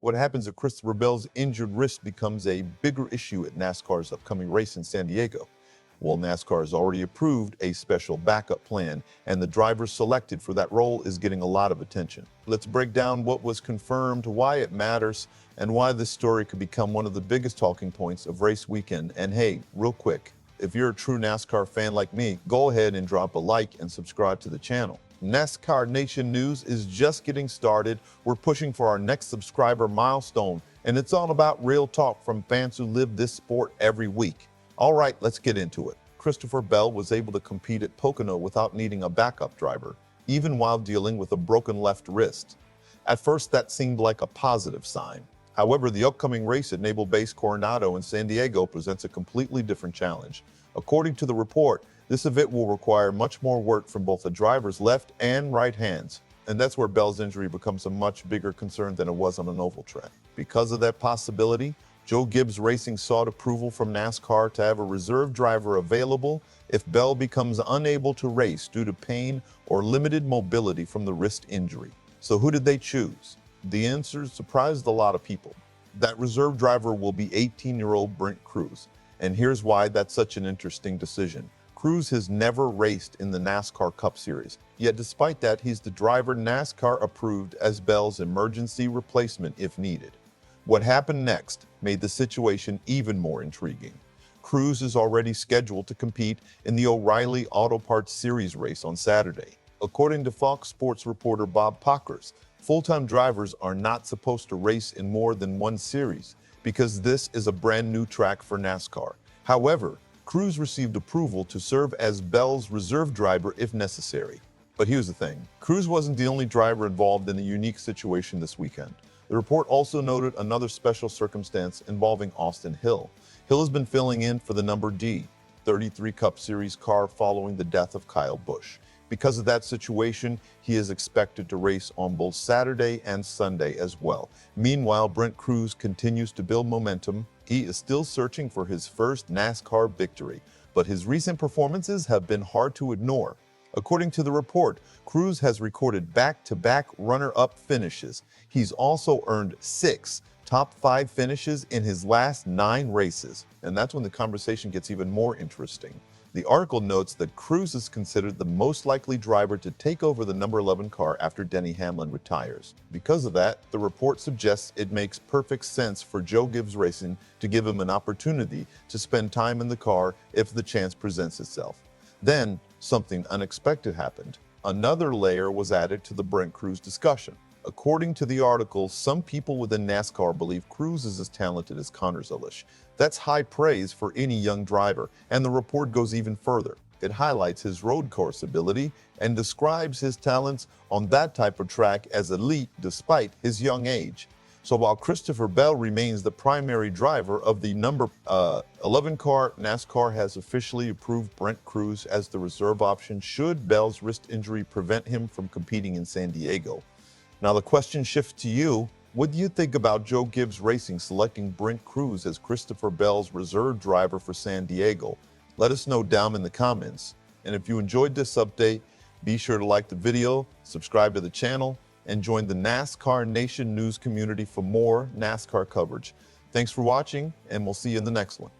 What happens if Christopher Bell's injured wrist becomes a bigger issue at NASCAR's upcoming race in San Diego? Well, NASCAR has already approved a special backup plan, and the driver selected for that role is getting a lot of attention. Let's break down what was confirmed, why it matters, and why this story could become one of the biggest talking points of race weekend. And hey, real quick, if you're a true NASCAR fan like me, go ahead and drop a like and subscribe to the channel. NASCAR Nation News is just getting started. We're pushing for our next subscriber milestone, and it's all about real talk from fans who live this sport every week. All right, let's get into it. Christopher Bell was able to compete at Pocono without needing a backup driver, even while dealing with a broken left wrist. At first, that seemed like a positive sign. However, the upcoming race at Naval Base Coronado in San Diego presents a completely different challenge. According to the report, this event will require much more work from both the driver's left and right hands. And that's where Bell's injury becomes a much bigger concern than it was on an oval track. Because of that possibility, Joe Gibbs Racing sought approval from NASCAR to have a reserve driver available if Bell becomes unable to race due to pain or limited mobility from the wrist injury. So who did they choose? The answer surprised a lot of people. That reserve driver will be 18-year-old Brent Crews. And here's why that's such an interesting decision. Crews has never raced in the NASCAR Cup Series, yet despite that, he's the driver NASCAR approved as Bell's emergency replacement if needed. What happened next made the situation even more intriguing. Crews is already scheduled to compete in the O'Reilly Auto Parts Series race on Saturday. According to Fox Sports reporter Bob Pockers, full-time drivers are not supposed to race in more than one series because this is a brand new track for NASCAR. However, Crews received approval to serve as Bell's reserve driver if necessary. But here's the thing, Crews wasn't the only driver involved in a unique situation this weekend. The report also noted another special circumstance involving Austin Hill. Hill has been filling in for the number D, 33 Cup Series car following the death of Kyle Busch. Because of that situation, he is expected to race on both Saturday and Sunday as well. Meanwhile, Brent Crews continues to build momentum. He is still searching for his first NASCAR victory, but his recent performances have been hard to ignore. According to the report, Crews has recorded back-to-back runner-up finishes. He's also earned 6 top 5 finishes in his last 9 races. And that's when the conversation gets even more interesting. The article notes that Crews is considered the most likely driver to take over the number 11 car after Denny Hamlin retires. Because of that, the report suggests it makes perfect sense for Joe Gibbs Racing to give him an opportunity to spend time in the car if the chance presents itself. Then, something unexpected happened. Another layer was added to the Brent Crews discussion. According to the article, some people within NASCAR believe Crews is as talented as Connor Zelish. That's high praise for any young driver, and the report goes even further. It highlights his road course ability and describes his talents on that type of track as elite despite his young age. So while Christopher Bell remains the primary driver of the number 11 car, NASCAR has officially approved Brent Crews as the reserve option should Bell's wrist injury prevent him from competing in San Diego. Now the question shifts to you. What do you think about Joe Gibbs Racing selecting Brent Crews as Christopher Bell's reserve driver for San Diego? Let us know down in the comments. And if you enjoyed this update, be sure to like the video, subscribe to the channel, and join the NASCAR Nation News community for more NASCAR coverage. Thanks for watching, and we'll see you in the next one.